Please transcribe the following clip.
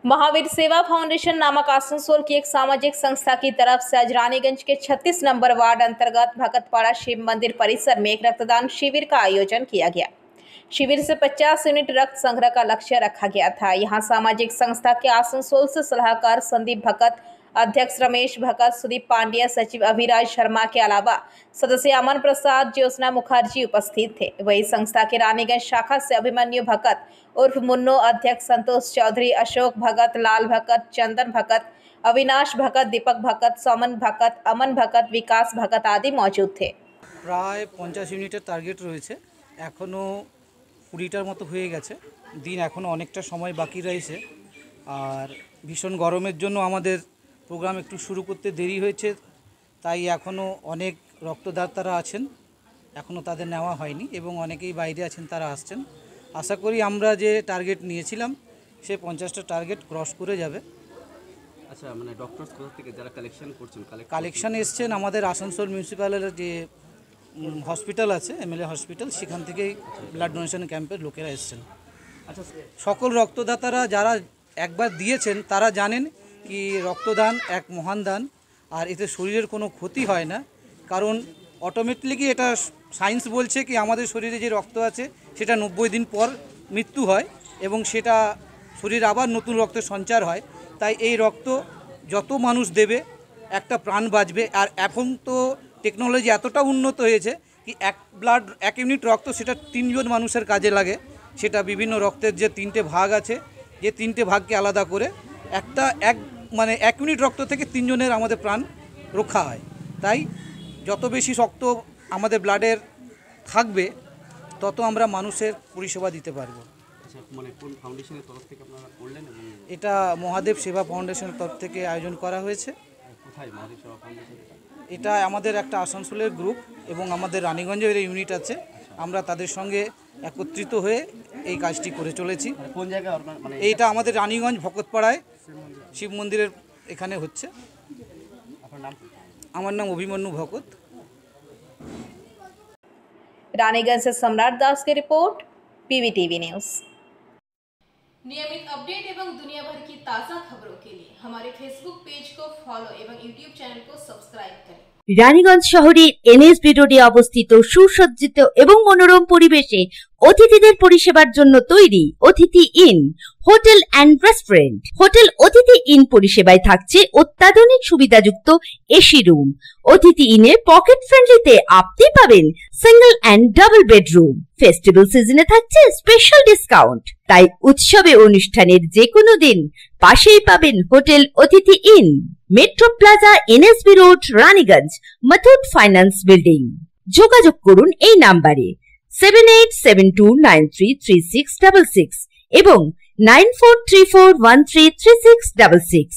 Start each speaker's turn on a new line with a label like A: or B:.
A: महावीर सेवा फाउंडेशन नामक आसनसोल की एक सामाजिक संस्था की तरफ से आज रानीगंज के 36 नंबर वार्ड अंतर्गत भगतपाड़ा शिव मंदिर परिसर में एक रक्तदान शिविर का आयोजन किया गया। शिविर से 50 यूनिट रक्त संग्रह का लक्ष्य रखा गया था। यहां सामाजिक संस्था के आसनसोल से सलाहकार संदीप भगत, अध्यक्ष रमेश भगत, सुदीप पांड्या, सचिव अभिराज शर्मा के अलावा सदस्य अमन प्रसाद, ज्योत्सना मुखर्जी उपस्थित थे। वही संस्था के रानीगंज शाखा से अभिमन्यु भगत उर्फ मुन्नो, अध्यक्ष संतोष चौधरी, अशोक भगत, लाल भगत, चंदन भगत, अविनाश भगत, दीपक भगत, सोमन भगत, अमन भगत, विकास भगत आदि मौजूद थे।
B: प्राय 50 यूनिटेर टार्गेट रयेछे, एखोनो 20टार मतो हये गेछे। दिन एखोनो अनेकटा समय बाकी रयेछे और भीषण गरमेर जोन्नो आमादेर प्रोग्राम एकटू शुरू करते देरी हयेछे, ताई एखोनो अनेक रक्तदातारा आछेन, एखोनो तादेर नेওয়া হয়নি এবং অনেকেই বাইরে আছেন, তারা আসছেন। আশা করি আমরা যে টার্গেট নিয়েছিলাম সে 50টা টার্গেট ক্রস করে যাবে।
C: আচ্ছা, মানে ডক্টরস কোথা থেকে যারা কালেকশন করছেন?
B: কালেকশন এসছেন আমাদের আসানসোল মিউনিসিপ্যালের যে হসপিটাল আছে, এমএলএ হসপিটাল, সেখান থেকেই ব্লাড ডোনেশন ক্যাম্পের লোকেরা এসছেন। আচ্ছা, সকল রক্তদাতারা যারা একবার দিয়েছেন তারা জানেন কি রক্তদান এক মহান দান, আর এতে শরীরের কোনো ক্ষতি হয় না। কারণ অটোমেটিকলি এটা সায়েন্স বলছে কি আমাদের শরীরে যে রক্ত আছে সেটা 90 দিন পর মৃত্যু হয় এবং সেটা শরীরে আবার নতুন রক্তের সঞ্চার হয়। তাই এই রক্ত যত মানুষ দেবে একটা প্রাণ বাঁচবে। আর এখন তো টেকনোলজি এতটা উন্নত হয়েছে কি এক ইউনিট রক্ত সেটা 3 জন মানুষের কাজে লাগে। সেটা বিভিন্ন রক্তের যে 3টে ভাগ আছে, যে 3টে ভাগকে আলাদা করে এক ইউনিট রক্ত থেকে 3 জনের আমাদের প্রাণ রক্ষা হয়। তাই যত বেশি রক্ত আমাদের ব্লাডের থাকবে তত আমরা মানুষের পরিষেবা দিতে পারবো।
C: আচ্ছা, মানে কোন ফাউন্ডেশনের তরফ থেকে আপনারা করলেন? এবং
B: এটা মহাদেব সেবা ফাউন্ডেশনের তরফ থেকে আয়োজন করা হয়েছে।
C: কোথায় মহাদেব সেবা ফাউন্ডেশন?
B: এটা আমাদের একটা আসানসোলের গ্রুপ এবং আমাদের রানীগঞ্জের ইউনিট আছে। আমরা তাদের সঙ্গে একত্রিত হয়ে এই কাজটি করে চলেছি।
C: কোন জায়গায়? মানে
B: এইটা আমাদের রানীগঞ্জ ভকতপাড়ায় শিব মন্দিরের এখানে হচ্ছে।
C: আপনার নাম?
B: আমার নাম अभिमन्यु भगत।
A: रानीगंज से सम्राट दास की रिपोर्ट, पीवीटीवी न्यूज। नियमित अपडेट एवं दुनिया भर की ताज़ा खबरों के लिए हमारे फेसबुक पेज को फॉलो एवं यूट्यूब चैनल को सब्सक्राइब करें।
D: রানীগঞ্জ শহরের এনএসবি রোডে অবস্থিত সুসজ্জিত এবং মনোরম পরিবেশে অতিথিদের পরিষেবার জন্য তৈরি অতিথি in hotel and restaurant. Hotel অতিথি ইন পরিষেবায় থাকছে অত্যাধুনিক সুবিধাযুক্ত এসি রুম। অতিথি ইনে পকেট ফ্রেন্ডলিতে আপনি পাবেন single and double bedroom. Festival সিজনে থাকছে স্পেশাল ডিসকাউন্ট। তাই উৎসবে অনুষ্ঠানের যে কোনো দিন পাশেই পাবেন হোটেল অতিথি in, metro plaza, NSB road, Raniganj, Muthoot finance building. যোগাযোগ করুন এই নাম্বারে 7872933666 এবং 9434133666।